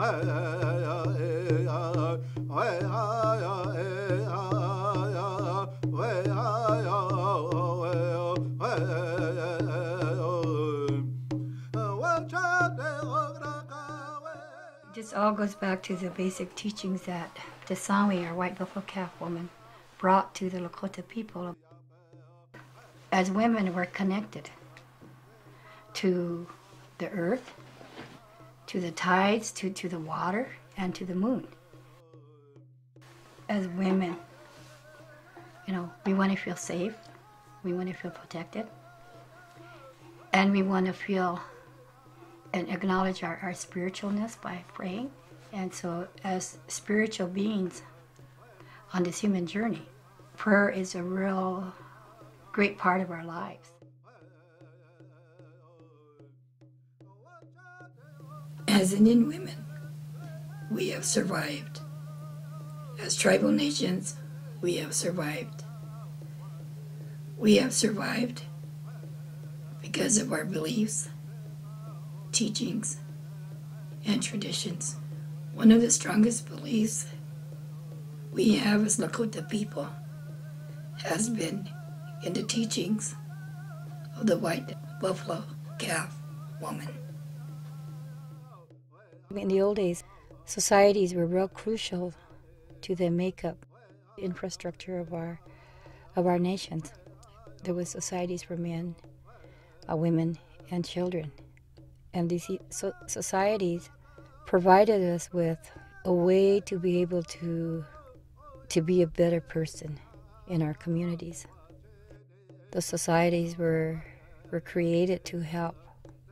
This all goes back to the basic teachings that the Sangwi, or White Buffalo Calf woman, brought to the Lakota people. As women, we're connected to the earth, to the tides, to the water, and to the moon. As women, we want to feel safe, we want to feel protected, and we want to feel and acknowledge our spiritualness by praying. And so as spiritual beings on this human journey, prayer is a real great part of our lives. As Indian women, we have survived. As tribal nations, we have survived. We have survived because of our beliefs, teachings, and traditions. One of the strongest beliefs we have as Lakota people has been in the teachings of the White Buffalo Calf woman. In the old days, societies were real crucial to the makeup infrastructure of our nations. There was societies for men, women, and children. And these societies provided us with a way to be able to be a better person in our communities. The societies were created to help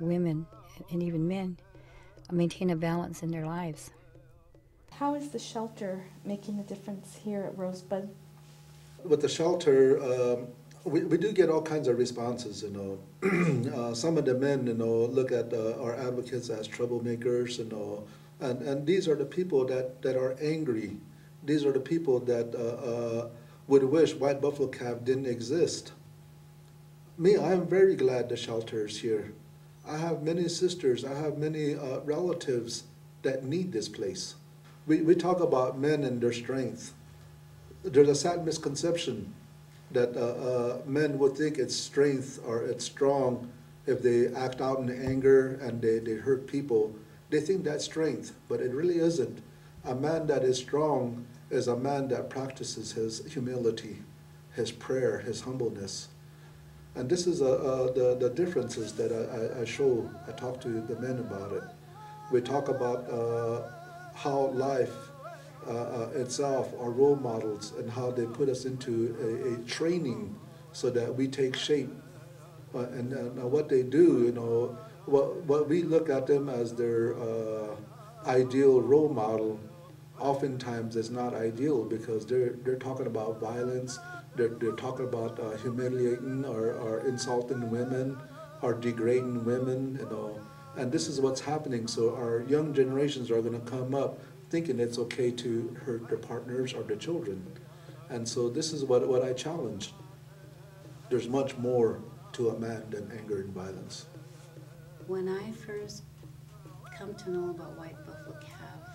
women and even men maintain a balance in their lives. How is the shelter making a difference here at Rosebud? With the shelter, we do get all kinds of responses, Some of the men, look at our advocates as troublemakers, and these are the people that are angry. These are the people that would wish White Buffalo Calf didn't exist. Me, I'm very glad the shelter is here. I have many sisters, I have many relatives that need this place. We talk about men and their strength. There's a sad misconception that men would think it's strength or it's strong if they act out in anger and they hurt people. They think that's strength, but it really isn't. A man that is strong is a man that practices his humility, his prayer, his humbleness. And this is the differences that I talk to the men about it. We talk about how life itself are role models and how they put us into a training so that we take shape. And what they do, what we look at them as their ideal role model, oftentimes is not ideal because they're talking about violence, they're talking about humiliating or insulting women or degrading women, and this is what's happening. So our young generations are going to come up thinking it's okay to hurt their partners or their children. And so this is what I challenge. There's much more to a man than anger and violence. When I first come to know about White Buffalo Calf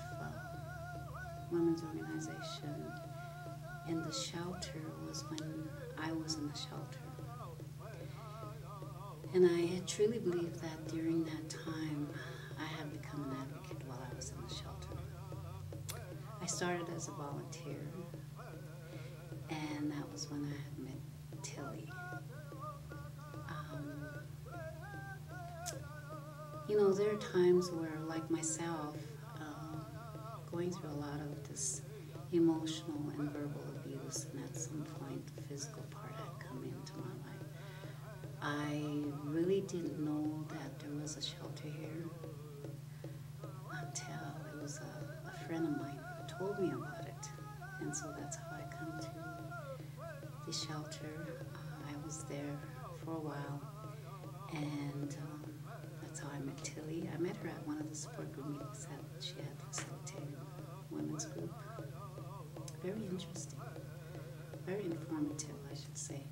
Women's Organization in the shelter was when I was in the shelter. And I truly believe that during that time, I had become an advocate while I was in the shelter. I started as a volunteer, and that was when I had met Tilly. There are times where, like myself, going through a lot of this emotional and verbal abuse, and at some point the physical part had come into my life. I really didn't know that there was a shelter here until it was a friend of mine who told me about it. And so that's how I come to the shelter. I was there for a while, and that's how I met Tilly. I met her at one of the support group meetings that she had facilitated, women's group. Very interesting, very informative, I should say.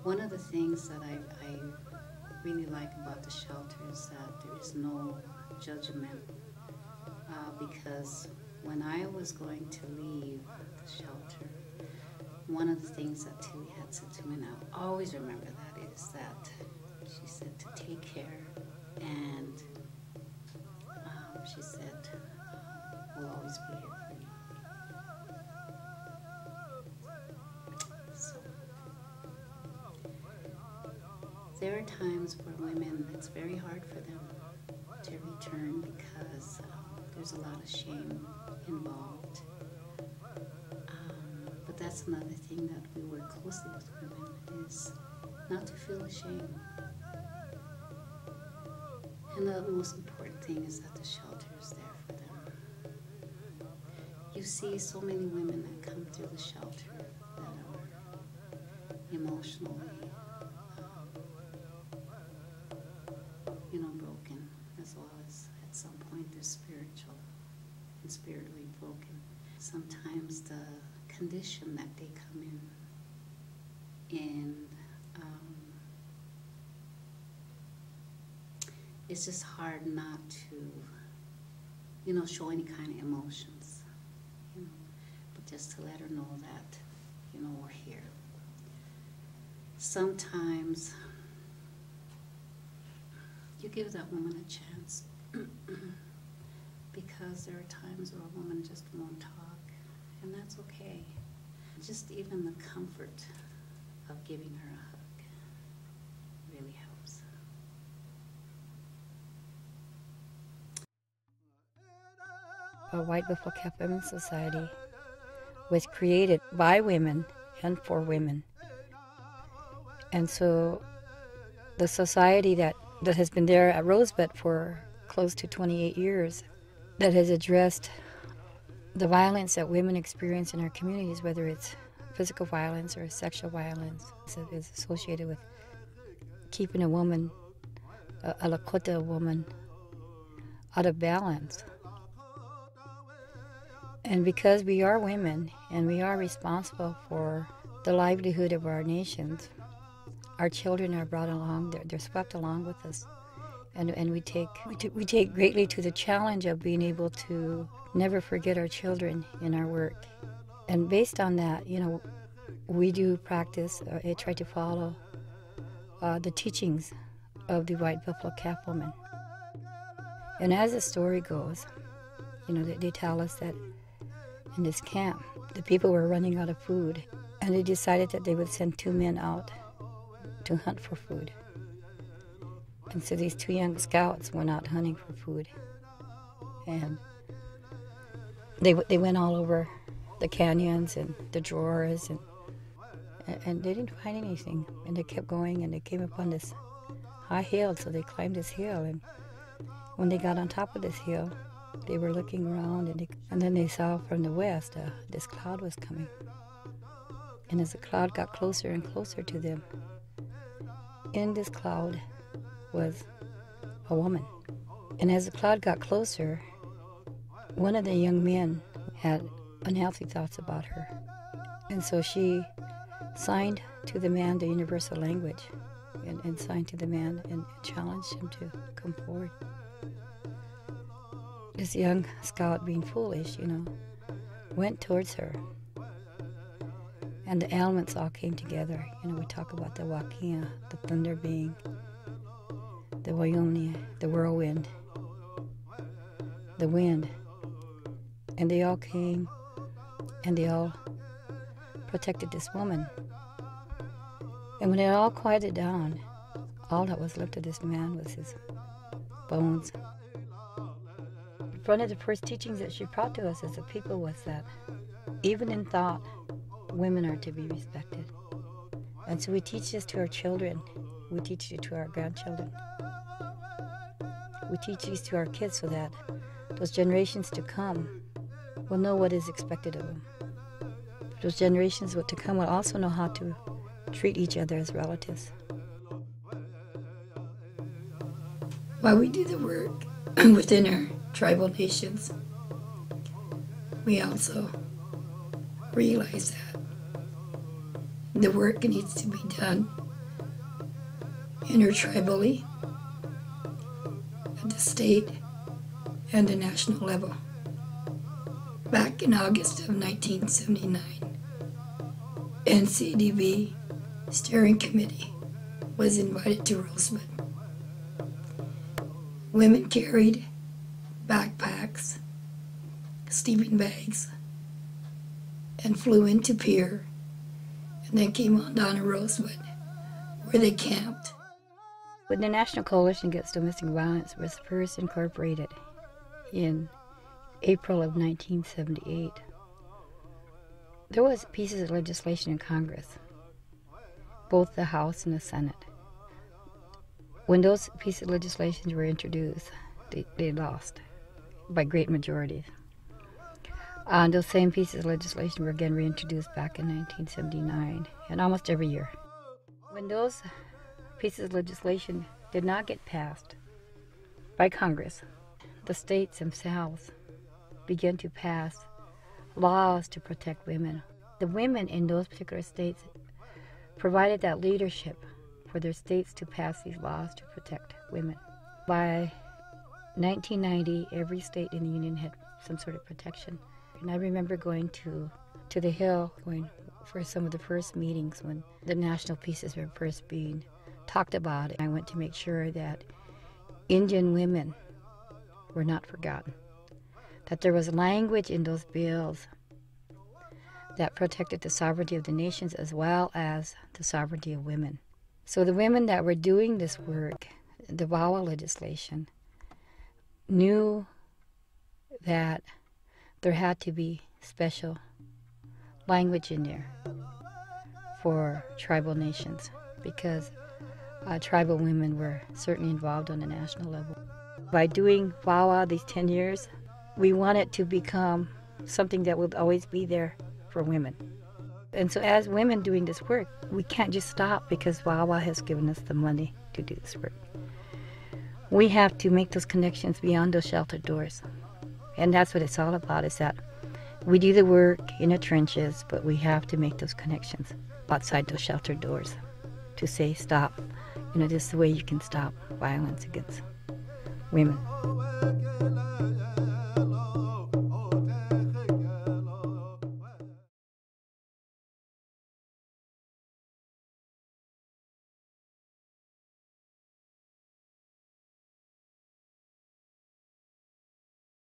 One of the things that I really like about the shelter is that there is no judgment because when I was going to leave the shelter, one of the things that Tilly had said to me, and I'll always remember that, is that she said to take care, and she said, we'll always be here for you. So, there are times where women, it's very hard for them to return because there's a lot of shame involved. But that's another thing that we work closely with women, is not to feel ashamed. And the most important thing is that the shelter is there for them. You see so many women that come through the shelter that are emotionally, broken, as well as at some point they're spiritual and spiritually broken. Sometimes the condition that they come in, it's just hard not to, show any kind of emotions, but just to let her know that, we're here. Sometimes you give that woman a chance because there are times where a woman just won't talk, and that's okay. Just even the comfort of giving her a hug really helps. A White Buffalo Calf Women's Society was created by women and for women. And so the society that has been there at Rosebud for close to 28 years, that has addressed the violence that women experience in our communities, whether it's physical violence or sexual violence, is associated with keeping a woman, a Lakota woman, out of balance. And because we are women and we are responsible for the livelihood of our nations, our children are brought along, they're swept along with us. And we take greatly to the challenge of being able to never forget our children in our work. And based on that, we do practice, I try to follow the teachings of the White Buffalo Calf woman. And as the story goes, they tell us that in this camp, the people were running out of food, and they decided that they would send 2 men out to hunt for food. And so these 2 young scouts went out hunting for food, and they went all over the canyons and the drawers, and they didn't find anything. And they kept going, and they came upon this high hill, so they climbed this hill. And when they got on top of this hill, they were looking around, and then they saw from the west this cloud was coming. And as the cloud got closer and closer to them, in this cloud was a woman. And as the cloud got closer, one of the young men had unhealthy thoughts about her. And so she signed to the man the universal language, and signed to the man and challenged him to come forward. This young scout, being foolish, went towards her. And the elements all came together. We talk about the Wakia, the thunder being, the Wyoming, the whirlwind, the wind. And they all came, and they all protected this woman. And when it all quieted down, all that was left of this man was his bones. One of the first teachings that she brought to us as a people was that even in thought, women are to be respected. And so we teach this to our children. We teach it to our grandchildren. We teach these to our kids so that those generations to come will know what is expected of them. Those generations to come will also know how to treat each other as relatives. While we do the work within our tribal nations, we also realize that the work needs to be done intertribally at the state and the national level. Back in August of 1979, NCDB Steering Committee was invited to Rosebud. Women carried backpacks, sleeping bags, and flew into Pier, and then came on down to Rosebud, where they camped. When the National Coalition Against Domestic Violence was first incorporated in April of 1978, there was pieces of legislation in Congress, both the House and the Senate. When those pieces of legislation were introduced, they lost by great majorities. And those same pieces of legislation were again reintroduced back in 1979, and almost every year. When those pieces of legislation did not get passed by Congress, the states themselves began to pass laws to protect women. The women in those particular states provided that leadership for their states to pass these laws to protect women. By 1990, every state in the Union had some sort of protection. And I remember going to the Hill, going for some of the first meetings when the national pieces were first being talked about. I went to make sure that Indian women were not forgotten, that there was language in those bills that protected the sovereignty of the nations as well as the sovereignty of women. So the women that were doing this work, the VAWA legislation, knew that there had to be special language in there for tribal nations, because tribal women were certainly involved on a national level. By doing VAWA these 10 years, we want it to become something that will always be there for women. And so as women doing this work, we can't just stop because VAWA has given us the money to do this work. We have to make those connections beyond those shelter doors. And that's what it's all about, is that we do the work in the trenches, but we have to make those connections outside those shelter doors to say, stop. This is the way you can stop violence against women.